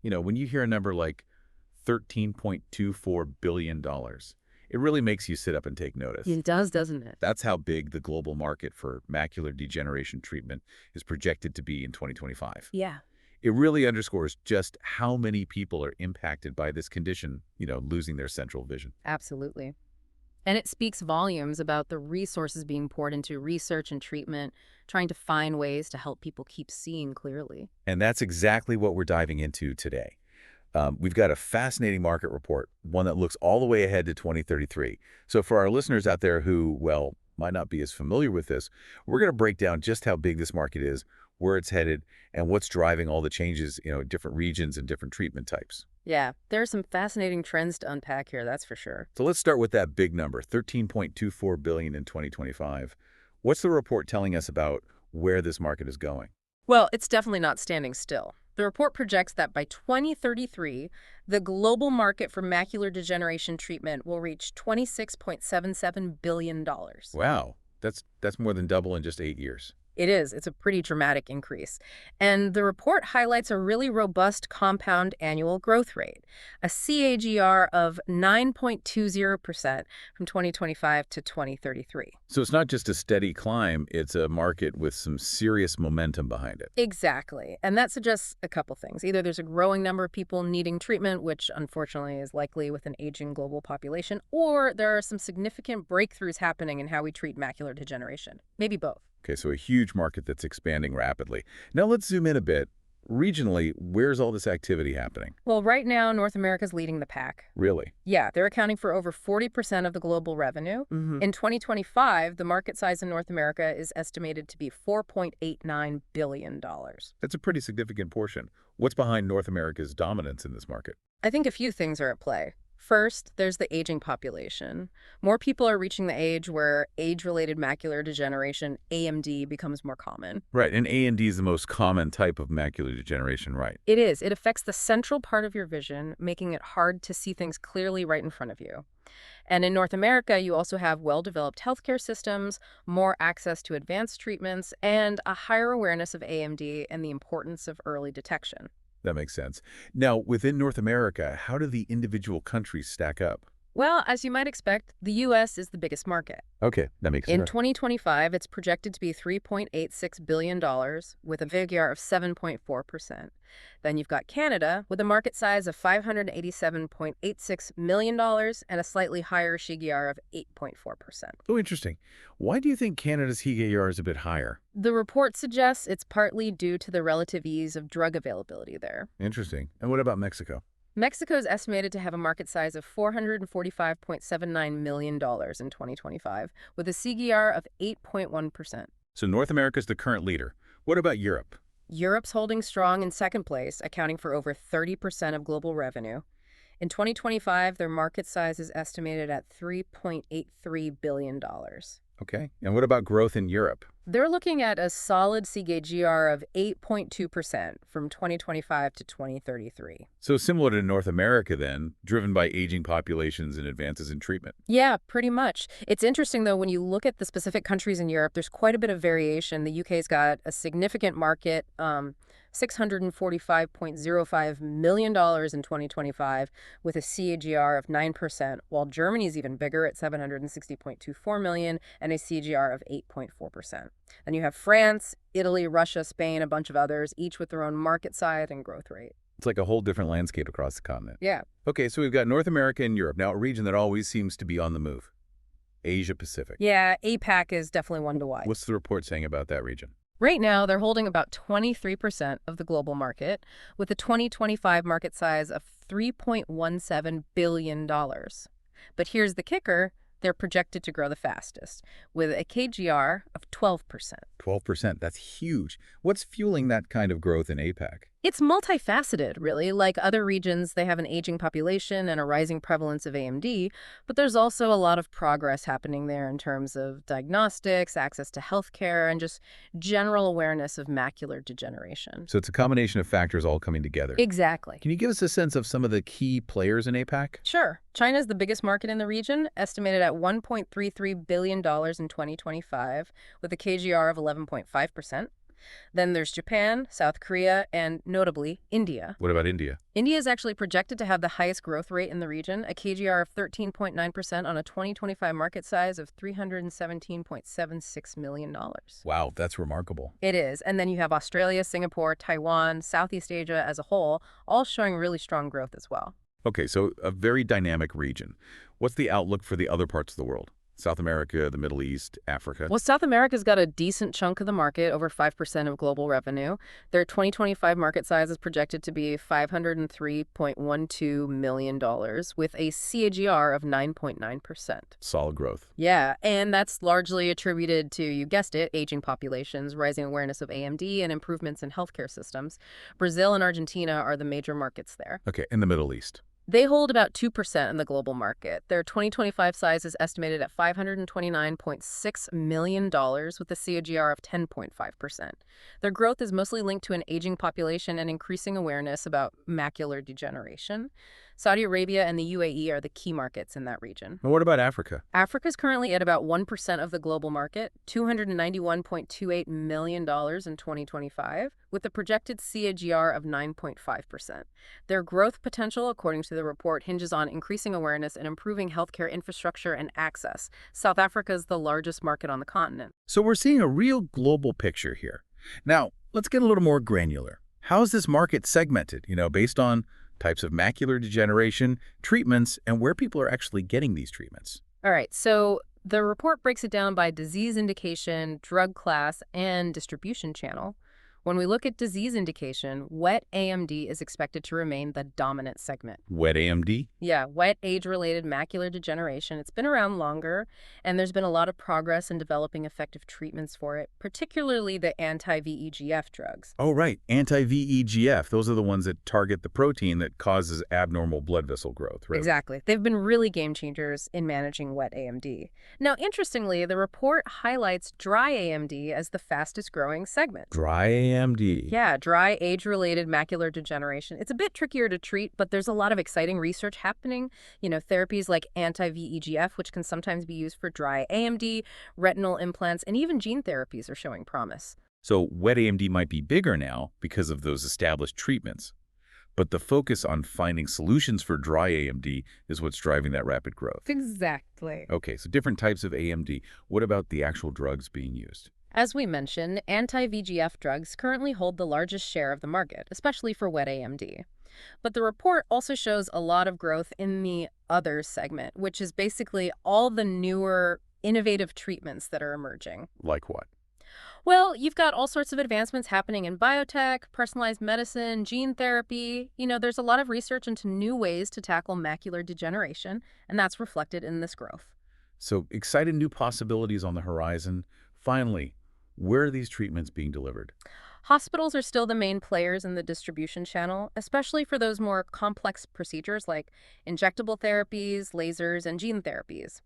When you hear a number like $13.24 billion, it really makes you sit up and take notice. It does, doesn't it? That's how big the global market for macular degeneration treatment is projected to be in 2025. Yeah. It really underscores just how many people are impacted by this condition, losing their central vision. Absolutely. And it speaks volumes about the resources being poured into research and treatment, trying to find ways to help people keep seeing clearly. And that's exactly what we're diving into today. We've got a fascinating market report, one that looks all the way ahead to 2033. So for our listeners out there who, well, might not be as familiar with this, we're going to break down just how big this market is, where it's headed, and what's driving all the changes, in different regions and different treatment types. Yeah, there are some fascinating trends to unpack here, that's for sure. So let's start with that big number, 13.24 billion in 2025. What's the report telling us about where this market is going? Well, it's definitely not standing still. The report projects that by 2033, the global market for macular degeneration treatment will reach $26.77 billion. Wow, that's more than double in just 8 years. It is. It's a pretty dramatic increase. And the report highlights a really robust compound annual growth rate, a CAGR of 9.20% from 2025 to 2033. So it's not just a steady climb, it's a market with some serious momentum behind it. Exactly. And that suggests a couple things. Either there's a growing number of people needing treatment, which unfortunately is likely with an aging global population, or there are some significant breakthroughs happening in how we treat macular degeneration. Maybe both. Okay, so a huge market that's expanding rapidly. Now let's zoom in a bit. Regionally, where's all this activity happening? Well, right now, North America's leading the pack. Really? Yeah, they're accounting for over 40% of the global revenue. In 2025, the market size in North America is estimated to be $4.89 billion. That's a pretty significant portion. What's behind North America's dominance in this market? I think a few things are at play. First, there's the aging population. More people are reaching the age where age-related macular degeneration, AMD, becomes more common. Right, and AMD is the most common type of macular degeneration, right? It is. It affects the central part of your vision, making it hard to see things clearly right in front of you. And in North America, you also have well-developed healthcare systems, more access to advanced treatments, and a higher awareness of AMD and the importance of early detection. That makes sense. Now, within North America, how do the individual countries stack up? Well, as you might expect, the U.S. is the biggest market. Okay, that makes sense. In 2025, it's projected to be $3.86 billion with a CAGR of 7.4%. Then you've got Canada with a market size of $587.86 million and a slightly higher CAGR of 8.4%. Oh, interesting. Why do you think Canada's CAGR is a bit higher? The report suggests it's partly due to the relative ease of drug availability there. Interesting. And what about Mexico? Mexico is estimated to have a market size of $445.79 million in 2025, with a CAGR of 8.1%. So North America's the current leader. What about Europe? Europe's holding strong in second place, accounting for over 30% of global revenue. In 2025, their market size is estimated at $3.83 billion. Okay. And what about growth in Europe? They're looking at a solid CAGR of 8.2% from 2025 to 2033. So similar to North America then, driven by aging populations and advances in treatment. Yeah, pretty much. It's interesting, though, when you look at the specific countries in Europe, there's quite a bit of variation. The UK's got a significant market, $645.05 million in 2025, with a CAGR of 9%, while Germany's even bigger at $760.24 million and a CAGR of 8.4%. Then you have France, Italy, Russia, Spain, a bunch of others, each with their own market size and growth rate. It's like a whole different landscape across the continent. Yeah. Okay, so we've got North America and Europe. Now, a region that always seems to be on the move. Asia Pacific. Yeah, APAC is definitely one to watch. What's the report saying about that region? Right now, they're holding about 23% of the global market, with a 2025 market size of $3.17 billion. But here's the kicker. They're projected to grow the fastest, with a CAGR of 12%. 12%, that's huge. What's fueling that kind of growth in APAC? It's multifaceted, really. Like other regions, they have an aging population and a rising prevalence of AMD, but there's also a lot of progress happening there in terms of diagnostics, access to healthcare, and just general awareness of macular degeneration. So it's a combination of factors all coming together. Exactly. Can you give us a sense of some of the key players in APAC? Sure. China's the biggest market in the region, estimated at $1.33 billion in 2025, with a CAGR of 11.5%. Then there's Japan, South Korea, and notably, India. What about India? India is actually projected to have the highest growth rate in the region, a CAGR of 13.9% on a 2025 market size of $317.76 million. Wow, that's remarkable. It is. And then you have Australia, Singapore, Taiwan, Southeast Asia as a whole, all showing really strong growth as well. Okay, so a very dynamic region. What's the outlook for the other parts of the world? South America, the Middle East, Africa? Well, South America's got a decent chunk of the market, over 5% of global revenue. Their 2025 market size is projected to be $503.12 million with a CAGR of 9.9%. Solid growth. Yeah, and that's largely attributed to, you guessed it, aging populations, rising awareness of AMD, and improvements in healthcare systems. Brazil and Argentina are the major markets there. Okay, in the Middle East. They hold about 2% in the global market. Their 2025 size is estimated at $529.6 million with a CAGR of 10.5%. Their growth is mostly linked to an aging population and increasing awareness about macular degeneration. Saudi Arabia and the UAE are the key markets in that region. And what about Africa? Africa is currently at about 1% of the global market, $291.28 million in 2025, with a projected CAGR of 9.5%. Their growth potential, according to the report, hinges on increasing awareness and improving healthcare infrastructure and access. South Africa is the largest market on the continent. So we're seeing a real global picture here. Now, let's get a little more granular. How is this market segmented, based on types of macular degeneration, treatments, and where people are actually getting these treatments? All right, so the report breaks it down by disease indication, drug class, and distribution channel. When we look at disease indication, wet AMD is expected to remain the dominant segment. Wet AMD? Yeah, wet age-related macular degeneration. It's been around longer, and there's been a lot of progress in developing effective treatments for it, particularly the anti-VEGF drugs. Oh, right. Anti-VEGF. Those are the ones that target the protein that causes abnormal blood vessel growth, right? Exactly. They've been really game changers in managing wet AMD. Now, interestingly, the report highlights dry AMD as the fastest growing segment. Dry AMD. Yeah, dry age-related macular degeneration. It's a bit trickier to treat, but there's a lot of exciting research happening. Therapies like anti-VEGF, which can sometimes be used for dry AMD, retinal implants, and even gene therapies are showing promise. So wet AMD might be bigger now because of those established treatments. But the focus on finding solutions for dry AMD is what's driving that rapid growth. Exactly. Okay, so different types of AMD. What about the actual drugs being used? As we mentioned, anti-VEGF drugs currently hold the largest share of the market, especially for wet AMD. But the report also shows a lot of growth in the other segment, which is basically all the newer, innovative treatments that are emerging. Like what? Well, you've got all sorts of advancements happening in biotech, personalized medicine, gene therapy. There's a lot of research into new ways to tackle macular degeneration, and that's reflected in this growth. So exciting new possibilities on the horizon. Finally, where are these treatments being delivered? Hospitals are still the main players in the distribution channel, especially for those more complex procedures like injectable therapies, lasers, and gene therapies.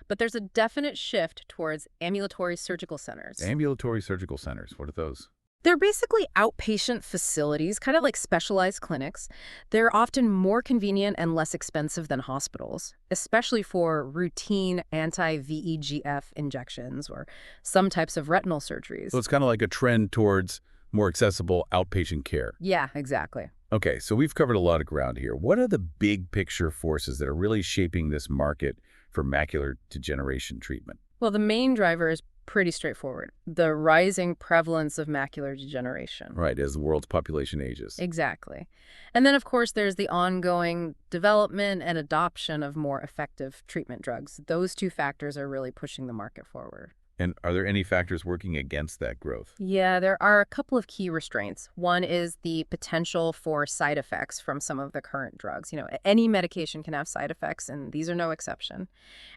But there's a definite shift towards ambulatory surgical centers. Ambulatory surgical centers, what are those? They're basically outpatient facilities, kind of like specialized clinics. They're often more convenient and less expensive than hospitals, especially for routine anti-VEGF injections or some types of retinal surgeries. So it's kind of like a trend towards more accessible outpatient care. Yeah, exactly. Okay, so we've covered a lot of ground here. What are the big picture forces that are really shaping this market for macular degeneration treatment? Well, the main driver is pretty straightforward. The rising prevalence of macular degeneration. Right, as the world's population ages. Exactly. And then, of course, there's the ongoing development and adoption of more effective treatment drugs. Those two factors are really pushing the market forward. And are there any factors working against that growth? Yeah, there are a couple of key restraints. One is the potential for side effects from some of the current drugs. Any medication can have side effects, and these are no exception.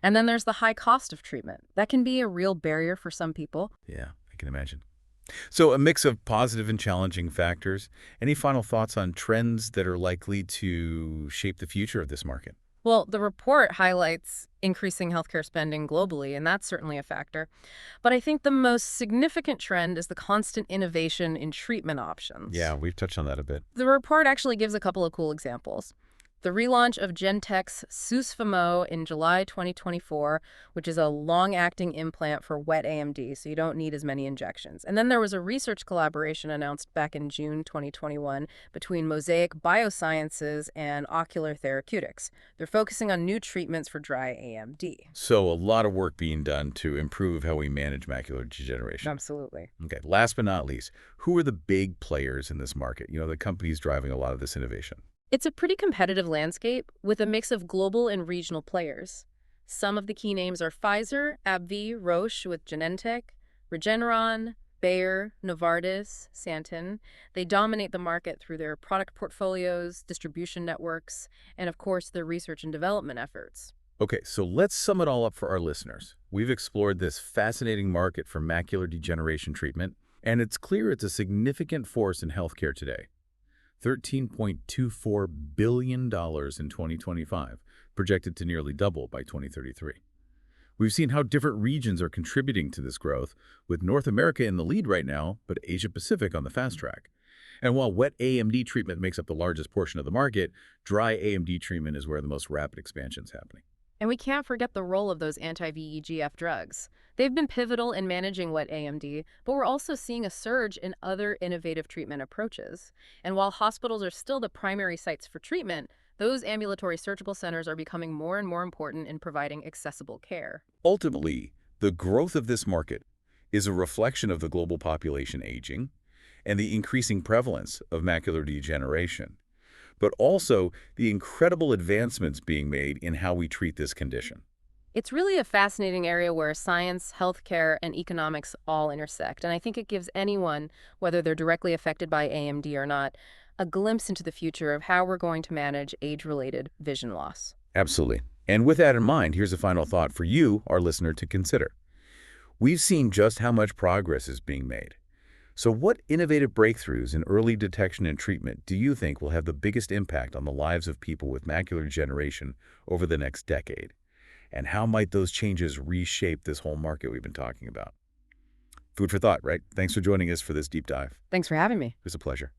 And then there's the high cost of treatment. That can be a real barrier for some people. Yeah, I can imagine. So a mix of positive and challenging factors. Any final thoughts on trends that are likely to shape the future of this market? Well, the report highlights increasing healthcare spending globally, and that's certainly a factor. But I think the most significant trend is the constant innovation in treatment options. Yeah, we've touched on that a bit. The report actually gives a couple of cool examples. The relaunch of Genentech's Susvimo in July 2024, which is a long-acting implant for wet AMD, so you don't need as many injections. And then there was a research collaboration announced back in June 2021 between Mosaic Biosciences and Ocular Therapeutics. They're focusing on new treatments for dry AMD. So a lot of work being done to improve how we manage macular degeneration. Absolutely. Okay, last but not least, who are the big players in this market? The companies driving a lot of this innovation. It's a pretty competitive landscape with a mix of global and regional players. Some of the key names are Pfizer, AbbVie, Roche with Genentech, Regeneron, Bayer, Novartis, Santen. They dominate the market through their product portfolios, distribution networks, and of course their research and development efforts. Okay, so let's sum it all up for our listeners. We've explored this fascinating market for macular degeneration treatment, and it's clear it's a significant force in healthcare today. $13.24 billion in 2025, projected to nearly double by 2033. We've seen how different regions are contributing to this growth, with North America in the lead right now, but Asia-Pacific on the fast track. And while wet AMD treatment makes up the largest portion of the market, dry AMD treatment is where the most rapid expansion is happening. And we can't forget the role of those anti-VEGF drugs. They've been pivotal in managing wet AMD, but we're also seeing a surge in other innovative treatment approaches. And while hospitals are still the primary sites for treatment, those ambulatory surgical centers are becoming more and more important in providing accessible care. Ultimately, the growth of this market is a reflection of the global population aging and the increasing prevalence of macular degeneration, but also the incredible advancements being made in how we treat this condition. It's really a fascinating area where science, healthcare, and economics all intersect, and I think it gives anyone, whether they're directly affected by AMD or not, a glimpse into the future of how we're going to manage age-related vision loss. Absolutely. And with that in mind, here's a final thought for you, our listener, to consider. We've seen just how much progress is being made. So what innovative breakthroughs in early detection and treatment do you think will have the biggest impact on the lives of people with macular degeneration over the next decade? And how might those changes reshape this whole market we've been talking about? Food for thought, right? Thanks for joining us for this deep dive. Thanks for having me. It was a pleasure.